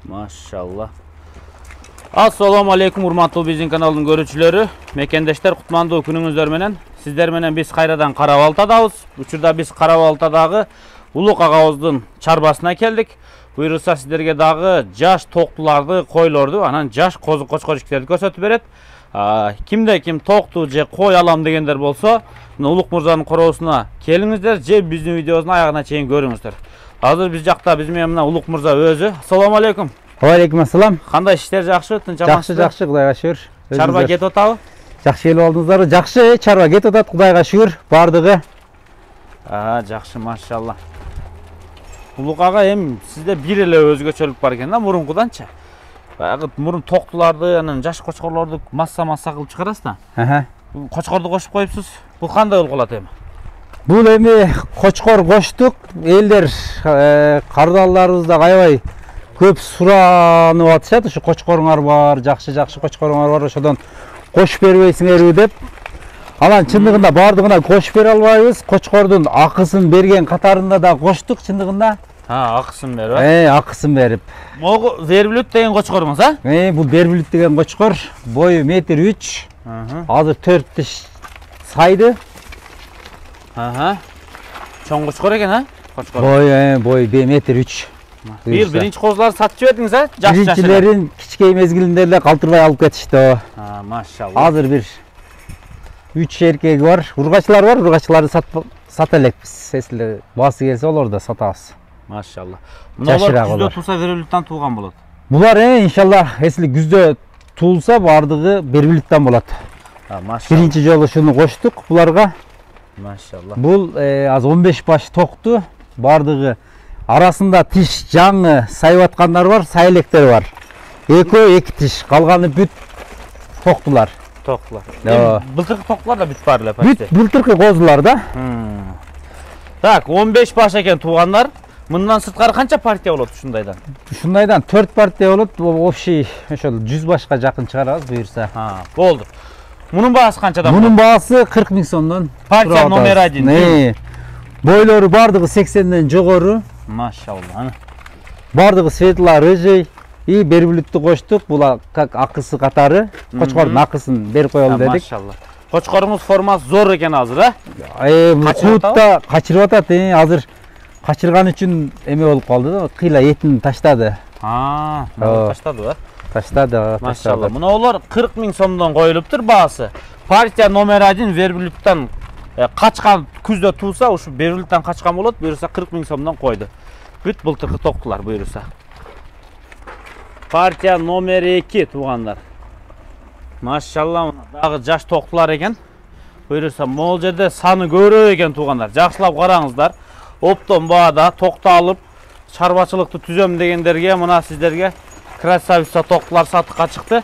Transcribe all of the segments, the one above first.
Maşallah. Assalamu alaikum urmаттуу биздин каналдын көрүүчүлөрү. Мекендештер, кутмандуу күнүңүздөр менен. Сиздер менен биз кайрадан Карабалтадабыз. Учурда биз Карабалтадагы Улук агабыздын чарбасына келдик. Буйрса сиздерге дагы жаш токтуларды, койлорду, анан жаш кочкорчуктерди көрсөтүп берет. Кимде ким токту же кой алам дегендер болсо, Улук мырзанын короосуна келиңиздер же биздин видеобуздун аягына чейин көрүңүздөр. Азыр биз жакта биз менен мына Улук мырза өзү. Ассаламу алейкум. Алейкум ассалам. Кандай иштер жакшы, тынчамакчы? Жакшы, Кудайга шүгүр. Чарба кетип атабы? Жакшы келип алдыңыздар. Жакшы, чарба кетип атат, Кудайга шүгүр. Бардыгы. Жакшы, машалла. Улук ага эми сизде бир эле өзгөчөлүк бар экен да, мурункуданчы. Баягы мурун токтуларды, анан жаш кочкорлорду масса кылып чыгарасыз да. Кочкорду кошуп коюпсуз. Бул кандай болуп калат эми? Бул эми кочкор коштук. Элдер кардалдарыбыз да аябай көп суранып атышат. Ушу кочкоруңар бар, жакшы кочкоруңар бар, ошодон кошуп бербейсиңерби деп. Анан чындыгында бардыгына кошуп бере албайбыз. Кочкордун акысын берген катарында да коштук чындыгында. Акысын берип. Акысын берип. Могу Верблюд деген кочкоруңуз, Бул Верблюд деген кочкор, бою 1,3 м. Азыр 4 тиш сайды. Чоң кочкор экен, кочкор. Бою 1,3 м. Биринчи козуларды сатып жибердиңиз, Биринчилерин кичкей мезгилинде эле калтырбай алып кетишти. Машалла. Азыр бир 3 эркеги бар, ургачылар бар, ургачыларды сата элекпиз. Эсиле баасы келсе олорду сатабыз. Машалла. Муналар күздө туулса Верблюдтан туулган болот. Булар иншаллах эсиле күздө туулса бардыгы Верблюдтан болот. Машалла. Биринчи жолу шуну коштук буларга. Машалла. Бул аз 15 баш токту, бардыгы арасында тиш жаңы сайып аткандар бар, сайлектер бар. Экөө 2 тиш, калганы бүт токтулар. Былтыркы токтулар да бүт бар эле почти. Бүт былтыркы козулар да. Так, 15 баш экен туугандар. Мындан сырткары канча партия болот ушундайдан? Ушундайдан 4 партия болот. Общий ошол 100 башка жакын чыгарабыз буюрса. Болду. Мунун баасы канчадан? Мунун баасы 40 000 сомдон. Партия номер 1. Бойлору бардыгы 80ден жогору. Машалла. Бардыгы светла рыжий. И Верблюдту коштук. Бул как акысы катары. Кочкордун акысын берип коелу дедик. Машалла. Кочкоруңуз формасы зор экен азыр, Куутта качырып атат. Азыр качырган үчүн эме болуп калды да, кыйла этин таштады. Таштады ба? Таштады. Машалла. Муналар 40 000 сомдон коюлуптур баасы. Партия номер 1 Верблюдтан качкан күздө туулса, ушу Верблюдтан качкан болот, буюрса 40 000 сомдон койду. Бүт былтыркы токтулар буюрса. Партия номер 2 туугандар. Машалла, дагы жаш токтулар экен. Буюрса могул жерде саны көбүрөөк экен туугандар. Жакшылап караңыздар. Оптон баада токто алып, чарбачылыкты түзөм дегендерге, мына сиздерге красавица токтулар сатыкка чыкты.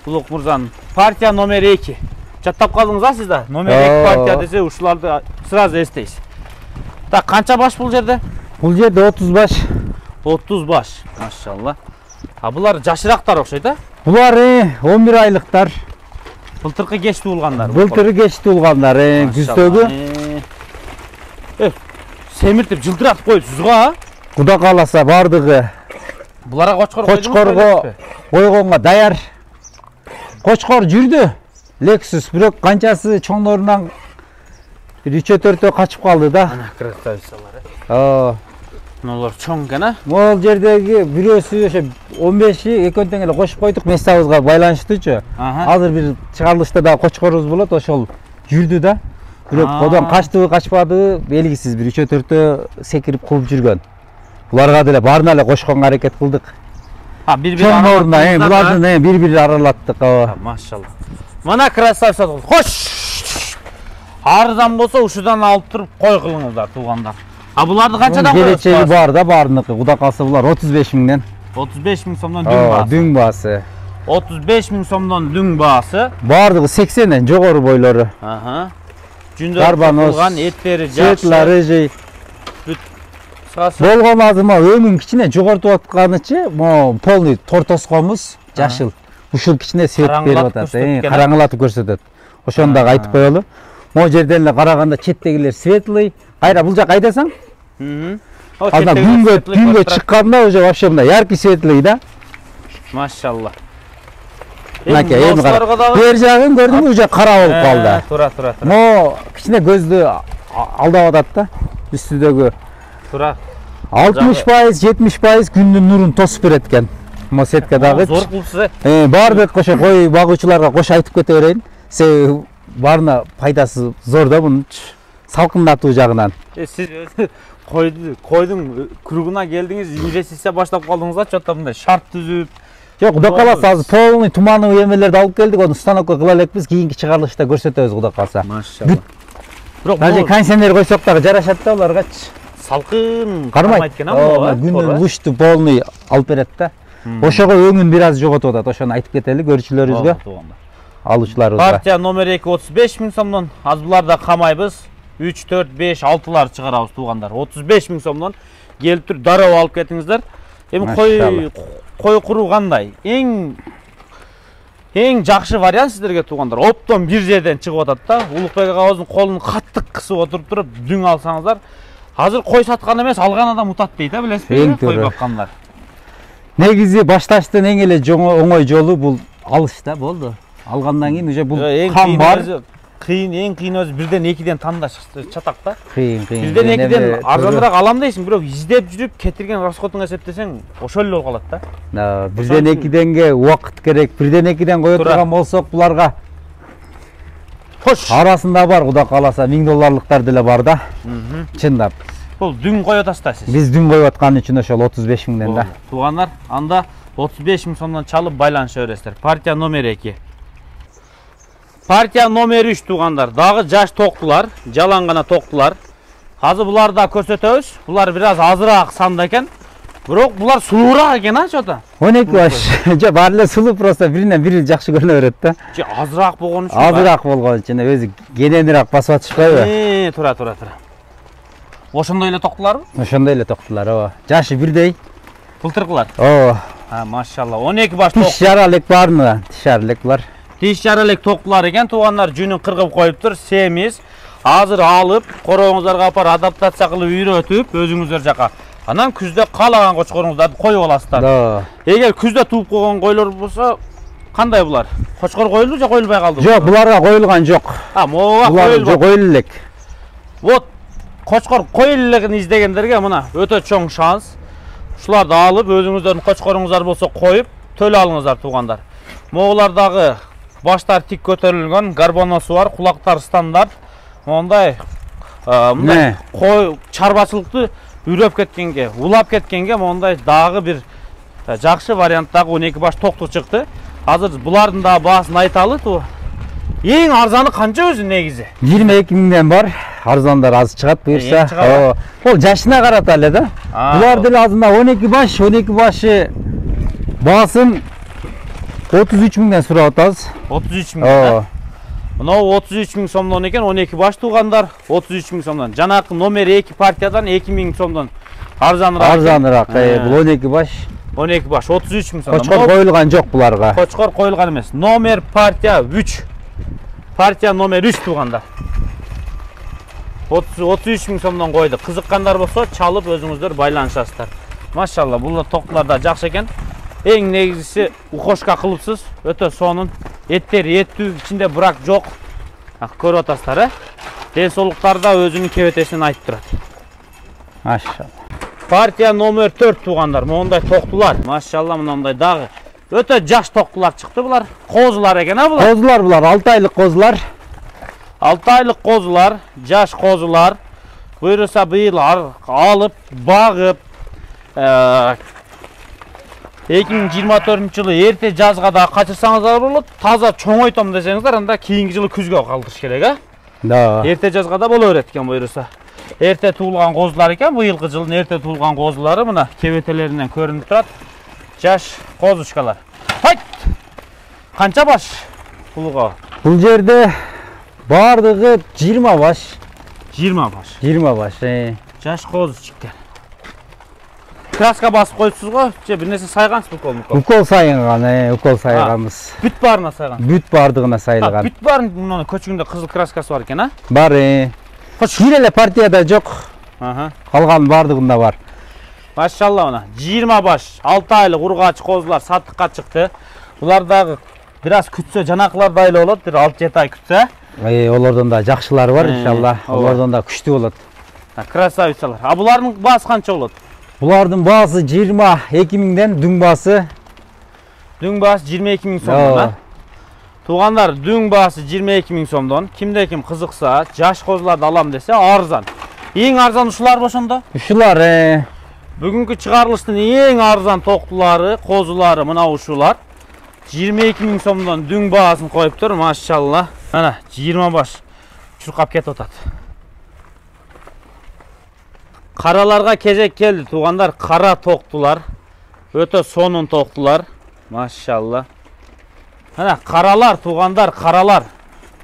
Улук мырзанын партия номер 2. Жаттап калдыңыз сиз да? Номер 2 партия десе, ушуларды сразу эстейсиз. Так, канча баш бул жерде? Бул жерде 30 баш. 30 баш. Машалла. Булар жашырактар окшойт, Булар 11 айлыктар. Былтыркы кеч туулгандар. Былтыркы кеч туулгандар, күздөгү. Семиртип жылтыратып коюпсуз го, Куда кааласа бардыгы. Буларга кочкорго койгонго даяр. Кочкор жүрдү. Lexus, бирок канчасы чоңдорунан 3-4 качып калды да. Красавицалар. Мыналар чоң экен, Могул жердеги бирөөсү ошо 15-и экөө тең эле кошуп койдук местабызга байланыштуучу. Азыр бир чыгарылышта да кочкорубуз болот, ошол жүрдү да. Бирок кодон качтыбы, качпадыбы белгисиз, бир 3-4 секирип кууп жүргөн. Буларга деле баарына эле кошконго аракет кылдык. Булардын бири-бири аралаттык. Машалла. Мына красавица. Кош! Арзан болсо ушудан алып туруп кой кылыңыздар туугандар. Буларды канчадан коесуз? Келечеги бар да, баарыныкы. Куда калса булар 35 000ден. 35 000 сомдон дүң баасы. Дүң баасы. 35 000 сомдон дүң баасы. Бардыгы 80ден жогору бойлору. Жүндөр кылган, эттери жакшы. Светла рыжий. Болгон азырма өңүн кичине жогортуп атканычы, полный тортоскомуз жашыл. Ушул кичине свет берип атат, караңылатып көрсөтөт. Ошону дагы айтып коелу. Могу жерден эле караганда четтегилер светлый. Кайра бул жак айдасаң? Анда күнгө чыкканда уже вообще мындай яркий светлый да. Maşallah. Mынакей эми кара. Бер жагын көрдүңбү, уже кара болуп калды. Тура. Мо кичине көздү алдап атат да. Үстүдөгү. Тура. 60%, 70% күндүн нурун тосуп берет экен. Мо сеткадагы. Зор кылыпсыз. Баардык ошо кой багуучуларга кош айтып кете берейин. Себеби баарына пайдасы зор да мунун салкындатуу жагынан. Сиз койдун кругуна келдиңиз, инвестиция баштап калдыңыз чотто мындай шарт түзүп. Жок, Кудай кааласа азыр полный туманный эмелерди алып келдик, аны станокко кыла элекпиз, кийинки чыгарылышта көрсөтөбүз Кудай кааласа. Машалла. Бирок даже кондиционер койсок дагы жарашат да аларгачы. Салкын кармайт экен, күндүн лучту полный алып берет да. Ошого өңүн бир аз жоготуп атат, ошону айтып кетели көрүүчүлөрүбүзгө, алуучуларыбызга. Партия номер 2 35 миң сомдон, аз буларда камайбыз. 3, 4, 5, 6-лар чыгарабыз туугандар. 35 миң сомдон келип туруп дароо алып кетиңиздер. Эми кой куруу кандай? Эң жакшы вариант сиздерге туугандар. Оптон бир жерден чыгып атат да. Улукбек агабыздын колун каттык кысып отуруп туруп дүң алсаңыздар, азыр кой саткан эмес, алган адам утат дейт, билесизби? Кой баккандар. Негизи башташтын эң эле оңой жолу бул алыш да, болду. Алгандан кийин уже бул кам бар. Эң кыйын өзү бирден экиден тандаш чатак да. Кыйын. Бирден экиден арзаныраак алам дейсиң, бирок издеп жүрүп кетирген расходуңду эсептесең, ошол эле болуп калат да. Бирден экиденге убакыт керек. Бирден экиден кое турган болсок, буларга хош арасында бар, Кудай кааласа $1000 деле бар да. Чындап. Бул дүң коюп атасыз да сиз. Биз дүң коюп аткан үчүн ошол 35 миңден да. Туугандар, анда 35 миң сомдон чалып байланыша бересиздер. Партия номер 2. Партия номер 3 туугандар, дагы жаш токтулар, жалаң гана токтулар. Азыр буларды да көрсөтөбүз. Булар бир аз азыраак санда экен. Бирок булар сулуураак экен, а чото. 12 баш. Жок, баары эле сулуу, просто биринен бири жакшы көрүнө берет да. Же азыраак болгон үчүн. Азыраак болгон үчүн өзү кененирээк басып атышпайбы? Тура. Ошондой эле токтуларбы? Ошондой эле токтулар, ооба. Жашы бирдей. Былтыркылар. Ооба. Машалла. 12 баш ток. Тиш жара элек баарына, тиш жара элек бар. Тиш жара элек токтулар экен, туугандар, жүнүн кыргып коюптур, семиз. Азыр алып, корооңуздарга апар адаптация кылып үйрөтүп, өзүңүздөр жака. Анан күздө каалаган кочкоруңуздарды коюп аласыздар. Эгер күздө тууп койгон койлор болсо, кандай булар? Кочкор коюлду же коюлбай калды? Жок, буларга коюлган жок. Могуга коюлду. Булар коюлу элек. Вот, кочкор коюлу элегин издегендерге мына өтө чоң шанс. Ушуларды алып, өзүңүздөрдүн кочкоруңуздар болсо коюп, төлө алыңыздар туугандар. Могулардагы баштар тик көтөрүлгөн, гарбоносу бар, кулактар стандарт. Мондай кой чарбачылыкты үйрөп кеткенге, улап кеткенге мондай дагы бир жакшы варианттагы 12 баш токту чыкты. Азыр булардын да баасын айталы. Эң арзаны канча өзү негизи? 22 миңден бар. Арзандар аз чыгат буюрса. Ол жашына карата эле да. Булар деле азында 12 башы баасын 33 миңден сурап атабыз. 33 миң. Мынау 33 миң сомдон экен, 12 баш туугандар, 33 миң сомдон. Жанакы номер 2 партиядан 2 миң сомдон арзаныраак. Арзаныраак, бул 12 баш. 12 баш, 33 миң сомдон. Кочкор коюлган жок буларга. Кочкор коюлган эмес. Номер партия 3. Партия номер 3 туугандар. 33 миң сомдон койду. Кызыккандар болсо, чалып өзүңүздөр байланышасыздар. Машалла, бул токтулар да жакшы экен. Эң негизгиси укошка кылыпсыз, өтө сонун. Еттери еттүү, ичинде брак жок. Көрүп атасыздар, ден соолуктары да өзүнүн кебетесинен айтып турат. Машалла. Партия номер 4 туугандар, мондай токтулар. Машалла, мындай дагы өтө жаш токтулар чыкты булар. Козулар экен, а булар? Козулар булар, 6 айлык козулар. 6 айлык козулар, жаш козулар. Буйруса быйыл алып, багып, 2024-жылы эрте жазга да качырсаңыздар болот. Таза чоңойтом десеңиздер, анда кийинки жылы күзгө калтырыш керек, а? Да. Эрте жазга да боло берет экен буйруса. Эрте туулган козулар экен, быйылкы жылдын эрте туулган козулары мына кебетелеринен көрүнүп турат. Жаш козучкалар. Хайт! Канча баш? Булга. Бул жерде бардыгы 20 баш. 20 баш. 20 баш. Жаш козучкалар. Краска басып коюпсуз го, же бир нерсе сайгансыз укол? Укол сайган, укол сайганбыз. Бүт баарына сайган. Бүт бардыгына сайылган. Бүт баарын мына көчүгүндө кызыл краскасы бар экен, а? Бар. Бир эле партияда жок. Калган бардыгында бар. Maşallah ona. 20 baş 6 aylık urgaç kozular sattıkka çıktı. Bular da biraz kütse janaklar daylı olur. 6-7 ay kütse. Олардан да жакшылар бар иншалла. Олардан да күчтүү болот. Красавицалар. А булардын баасы канча болот? Булардын баасы 22 миңден, дүң баасы. Дүң баасы 22 миң сомдон. Тугандар, дүң баасы 22 миң сомдон. Кимде ким кызыкса, жаш козуларды алам десе арзан. Эң арзан ушулар ошондо? Ушулар Бүгүнкү чыгарылыштын эң арзан токтулары, козулары мына ушулар. 22 миң сомдон дүң баасын коюптур, машалла. Ana 20 baş çurkap ket otat. Karalarga kezek geldi tuğanlar, kara toktular. Öte sonun toktular. Maşallah. Ana karalar tuğanlar, karalar.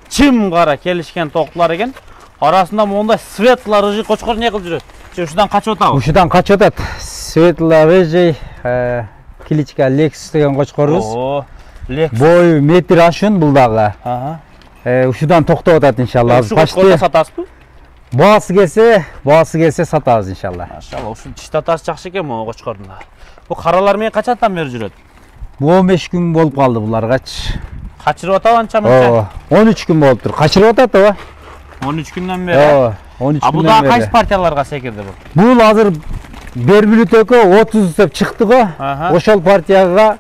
Çim kara kelişken toktular eken. Arasında monda svetlar ıjı koçkor ne kıl жүрөт? Ушудан качып атабы? Ушудан качып атат. Светла рыжий, кличка Lexus деген кочкорубуз. Бою метр ашын бул дагы. Ушудан токтоп атат иншалла. Почти сатасызбы? Баасы келсе сатабыз иншалла. Машалла, ушу тиштатасы жакшы экен могу кочкордун. Бу каралар менен качандан бери жүрөт? 15 күн болуп калды буларгачы. Качырып атабы анча мынча? 13 күн болуптур. Качырып атат ооба. 13 күндөн бери. 13 күндөн бери. Бул да кайсы партияларга секирди бул? Бул азыр Бербүлүтөкө 30 деп чыкты го. Ошол партияга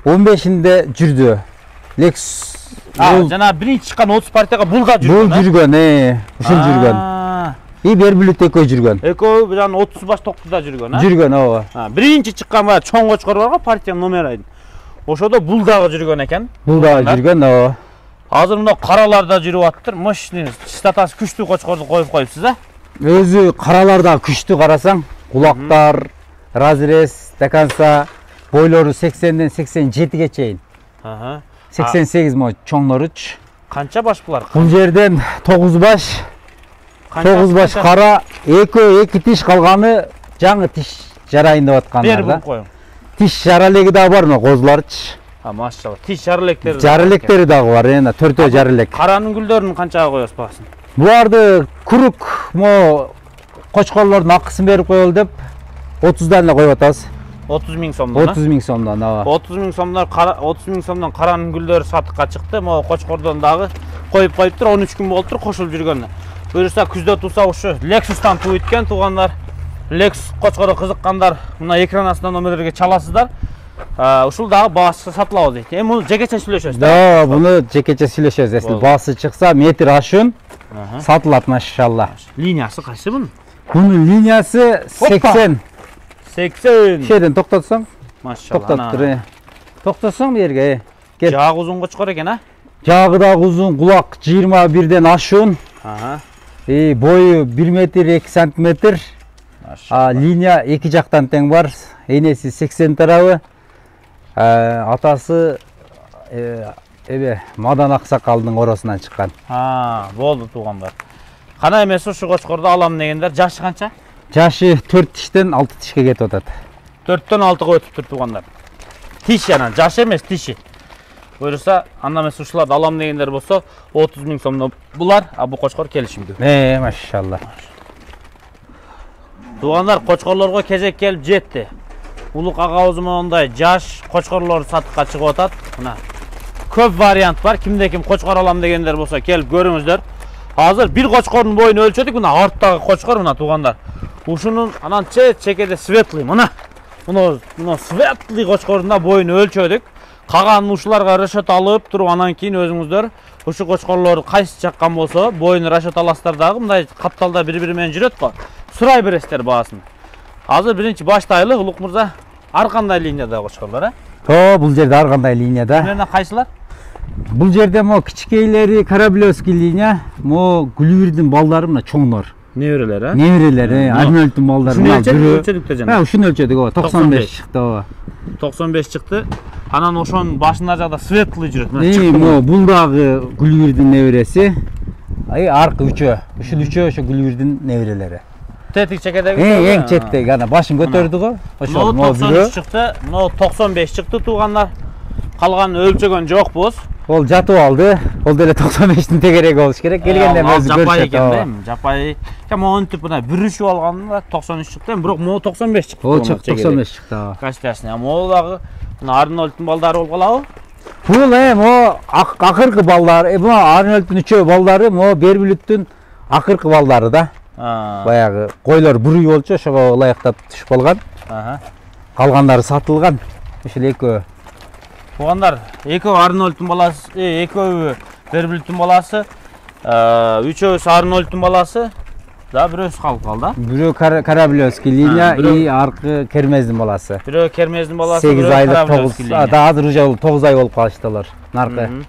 15-inde жүрдү. Lexus. Жана биринчи чыккан 30 партияга бул да жүргөн. Бул жүргөн, ушул жүргөн. Бербүлүт экөө жүргөн. Экөө жана 30 баш токтуда жүргөн, Жүргөн, ооба. Биринчи чыккан баа чоң кочкор барго, партия номер айдын. Ошодо бул дагы жүргөн экен. Бул дагы жүргөн, ооба. Азыр мына каралар да жүрүп аттыр. Мощный, статасы күчтүү кочкорду коюп коюпсуз, Өзү каралар да күчтүү карасаң, кулактар, разрез, до конца бойлору 80ден 87ге чейин. 88 мо чоңноручу. Канча баш булар? Бул жерден 9 баш. 9 баш кара, 2 тиш калганы жаңы тиш жарайын деп аткандар да. Тиш жаралеги да бар мына козуларчы. Машалла. Тиш жарылектери. Жарылектери дагы бар, эна 4 жарылек. Каранын гүлдөрүн канчага коёсуз баасын? Буларды курук мо кочкорлордун акысын берип коелу деп 30дан эле коюп атабыз. 30 миң сомдон. 30 миң сомдон, ооба. 30 миң сомдон 30 миң сомдон каранын гүлдөрү сатыкка чыкты. Могу кочкордон дагы коюп коюптур, 13 күн болуптур кошулуп жүргөн. Буюрса күздө турса ушу Lexus'тан туу өткөн тугандар. Lexus кочкорго кызыккандар мына экран астынан номерлерге чаласыздар. Ушул дагы баасы сатылабы дейт. Эми муну жекече сүйлөшөбүз. Да, буну жекече сүйлөшөбүз. Эсли баасы чыкса метр ашын сатылат машалла. Линиясы кайсы бунун? Бунун линиясы 80. 80. Шеден токтотсоң? Машалла. Токтоттур. Токтосоң бу жерге. Кел. Жагы узун кочкор экен, Жагы да узун, кулак 21ден ашын. Бою 1 метр 2 сантиметр. Линия эки жактан тең бар. Энеси 80 тарабы. Атасы Мадан Аксакалдын оросунан чыккан. Болду тугандар. Кана эмес ушу кочкорду алам дегендер жашы канча? Жашы 4 тиштен 6 тишке кетип атат. 4төн 6га өтүптүр тугандар. Тиш жана жашы эмес тиши. Буюрса, анда эмес ушуларды алам дегендер болсо 30 миң сомдон булар, бу кочкор келишимдүү. Машалла. Тугандар, кочкорлорго кезек келип жетти. Улук агабыз мондай жаш кочкорлор сатыкка чыгып атат. Мына көп вариант бар. Кимде ким кочкор алам дегендер болсо келип көрүңүздөр. Азыр бир кочкордун боюн өлчөдүк. Мына арттагы кочкор мына тугандар. Ушунун анан чекеде светлый мына. Мына светлый кочкордун да боюн өлчөдүк. Калган ушуларга расчет алып туруп анан кийин өзүңүздөр ушу кочкорлор кайсы чаккан болсо боюн расчет аласыздар дагы мындай капталда бири-бири менен жүрөт го. Сурай бересиздер баасын. Азыр биринчи баштайлы Улук мырза ар кандай линияда кочкорлор, Бул жерде ар кандай линияда. Мына кайсылар? Бул жерде мо кичкейлери Кораблевский линия, мо Гүлбирдин балдары мына чоңдор. Неберелер, Неберелер, Арнольдтун балдары мына бирөө. Өлчөдүк жана. Ушуну өлчөдүк, 95 чыкты, ооба. 95 чыкты. Анан ошонун башында жагда светлый жүрөт. Мо бул дагы Гүлбирдин небереси. Аркы үчөө. Ушул үчөө ошо Гүлбирдин неберелери. Тетик чекедеги. Эң четтеги ана башын көтөрдү го. Ошол 93 чыкты, 95 чыкты тугандар. Калганын өлчөгөн жокпуз. Ол жатып алды. Ол деле 95-тин тегерек болуш керек. Келгенде өзү жапай көрсөт. экен да. Жапай. Монтип мына бүрүшүп алганда 93 чыкты. Бирок могу 95 чыкты. Ол 95 чыкты. Качтасына. Могу дагы мына Арнольдтун балдары болуп калабы? Бул мо акыркы балдар, бул Арнольдтун үчөө балдары, мо Бербүлүттүн акыркы балдары да. Баягы койлор бүрүй болчу, ошого ылайыктап түшүп калган. Калгандары сатылган. Ошол экөө. Тугандар, экөө Арнольдтун баласы, экөө Бербүлүттүн баласы, үчөөсү Арнольдтун баласы. Да, бирөөсү калып калды. Бирөө Кораблевский линия и аркы Кермездин баласы. Бирөө Кермездин баласы, 8 айлык 9. Да, азыр уже 9 ай болуп калыштылар. Наркы.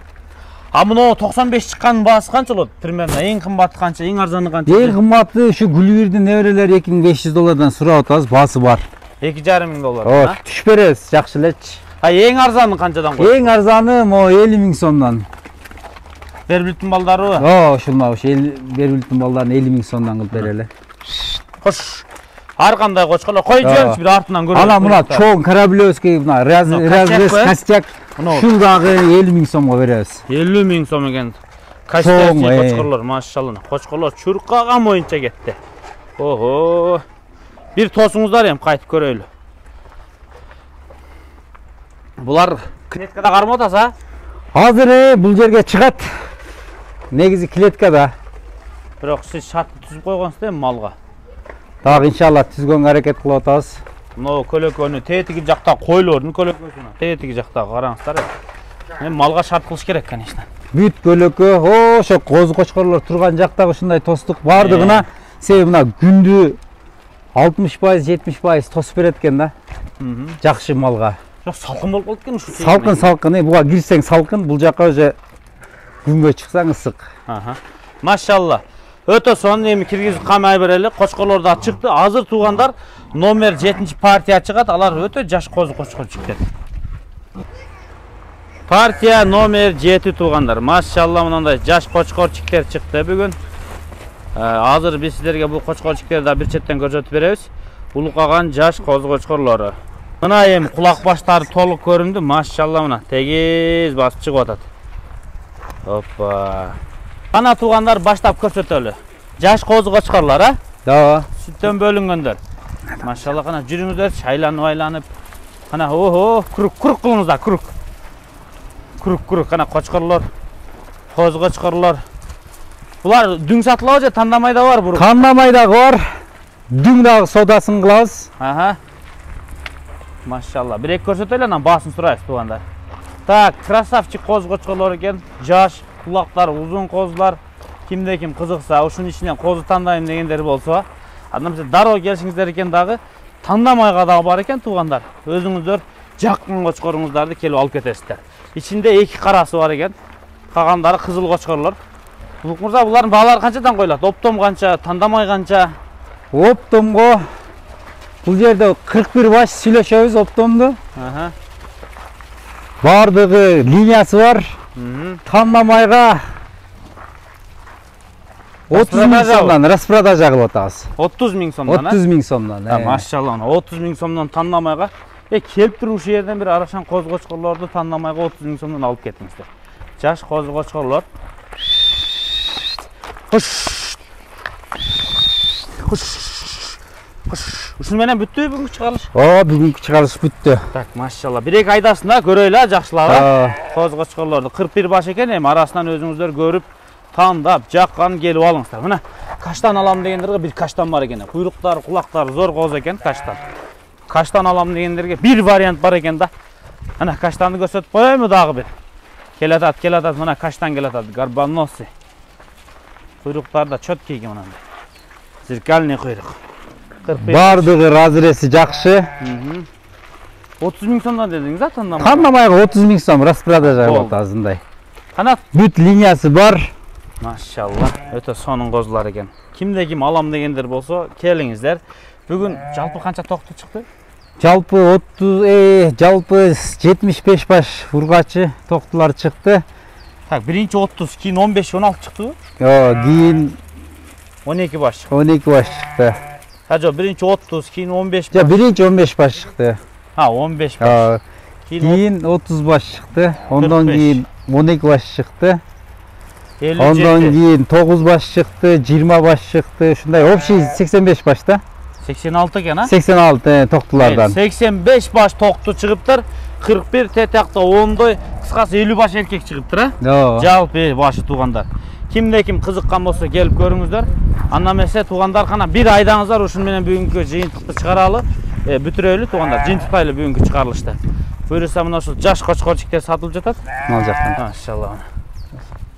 А мына 95 чыккан баасы канча болот? Примерно эң кымбаты канча, эң арзаны канча? Эң кымбаты ушу Гүлбирдин неберелери $2500 сурап атабыз, баасы бар. $2,500. Ооба, түшүп беребиз, жакшы элечи. А эң арзаны канчадан коет? Эң арзаны мо 50.000 сомдон. Бербүлүттүн балдарыбы? Ошол Бербүлүттүн балдарын 50.000 сомдон кылып берели. Кош. Ар кандай кочкорлор кой жөнчү бир артынан көрөбүз. Ана мына чоң Кораблевский мына разрез костяк. Шул дагы 50.000 сомго беребиз. 50.000 сом экен. Костяк кочкорлор, машалла. Кочкорлор чуркаган боюнча кетти. Ого. Бир тосуңуздар эми кайтып көрөлү. Булар клеткада кармап атаса? Азыр бул жерге чыгат. Негизи клеткада. Бирок сиз шартты түзүп койгонсуз эми малга. Дагы иншалла түзгөнгө аракет кылып атабыз. Мына көлөкөнү тетиги жакта койлордун көлөкөсүнө, тетиги жакта караңыздар. Эми малга шарт кылыш керек, конечно. Бүт көлөкө, ошо козу кочкорлор турган жактагы ушундай тостук бардыгына себеби мына күндү 60% 70% тосуп берет экен да. Жакшы малга. Жок, салкын болуп калат экен ушу. Салкын, буга кирсең салкын, бул жакка уже күнгө чыксаң ысык. Машалла. Өтө сонун эми киргизип камай берели. Кочкорлор да чыкты. Азыр туугандар номер 7 партия чыгат. Алар өтө жаш козу кочкор чыкты. Партия номер 7 туугандар. Машалла, мындай жаш кочкорчиктер чыкты бүгүн. Азыр биз силерге бул кочкорчиктерди да бир четтен көрсөтүп беребиз. Улукаган жаш козу кочкорлору. Мына эми кулак баштары толук көрүндү. Машалла, мына тегиз басып чыгып атат. Опа. Ана туугандар баштап көрсөтөлү. Жаш козу кочкорлор, а? Да. Сүттөн бөлүнгөндөр. Машалла, кана жүрүңүздөр, айланып. Кана курук кылыңыздар, курук. Курук, кана кочкорлор. Козу кочкорлор. Булар дүң сатылабы же тандамайда бар бурук? Тандамайда бар. Дүң дагы содасын кылабыз. Машалла. Бирек көрсөтөлү, анан баасын сурайбыз туугандар. Так, красавчик козу кочкорлор экен. Жаш, кулактар узун козулар. Кимде ким кызыкса, ушунун ичинен козу тандайм дегендер болсо, андан сиз дароо келишиңиздер экен дагы. Тандамайга дагы бар экен туугандар. Өзүңүздөр жаккан кочкоруңуздарды келип алып кетесиздер. Ичинде 2 карасы бар экен. Калгандары кызыл кочкорлор. Улук мырза, булардын баалары канчадан коюлат? Оптом канча, тандамай канча? Оптомго бул жерде 41 баш сүйлөшөбүз оптомду. Бардыгы линиясы бар. Тандамайга 30.000 сомдон распродажа кылып атабыз. 30.000 сомдон, 30.000 сомдон. Машалла, 30.000 сомдон тандамайга. Келип туруп ушул жерден бир арашан козу кочкорлорду тандамайга 30.000 сомдон алып кетиңиздер. Жаш козу кочкорлор. Ушун менен бүттү бүгүнкү чыгарылыш? Бүгүнкү чыгарылыш бүттү. Так, машалла. Бир-эки айдасында көрөйлү, жакшылап. Козу кочкорлорду 41 баш экен, эми арасынан өзүңүздөр көрүп, тандап, жаккан келип алыңыздар. Мына каштан алам дегендерге бир каштан бар экен. Куйруктары, кулактары зор козу экен каштан. Каштан алам дегендерге бир вариант бар экен да. Ана каштанды көрсөтүп коёйму дагы бир? Келатат, мына каштан келатат. Горбоносы. Куйруктары да чөткөй экен мынандай. Зеркальный куйрук. Бардыгы разреси жакшы. 30.000 сомдон дедиңиз, а тандамай? Тандамайга 30.000 сом распродажа болот азындай. Канат бүт линиясы бар. Машалла, өтө сонун козулар экен. Кимде ким алам дегендер болсо, келиңиздер. Бүгүн жалпы канча токту чыкты? Жалпы 75 баш ургачы токтулар чыкты. Так, биринчи 30, кийин 15-16 чыктыбы? Кийин 12 баш. 12 баш чыкты. Жок, биринчи 30, кийин 15 баш. Жок, биринчи 15 баш чыкты. 15 баш. Keyin 30 baş çıktı. Ondan 45. keyin 12 baş çıktı. 57. Ondan keyin 9 baş çıktı, 20 baş çıktı. Şunday общий 85 başta. 86 ekan ha? 86 toktulardan. 85 baş toktu çıkıptır. 41 tetakta 10'da kıskası 50 baş erkek çıkıptır ha? Yo. Жалпы başı tuğandar. Kimde kim kızıkkan bolsa gelip görüңүздөр. Andan emесе tuğandar kana bir aydaňızlar uşun menen бүгүnkү жыйынтыкты чыгаралы, бүтүрөлү туғандар. Жыйынтыктайлы бүгүnkү чыгарылышта. Буюрса мына ушул жаш кочкорчиктер сатылып жатат. Ал жактан. Машалла.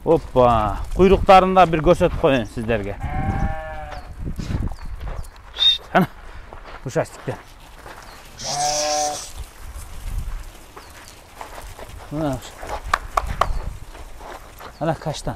Оппа, куйруктарында бир көрсөтүп коеюн сиздерге. Ana, ушастиктер. Ana kaçtan?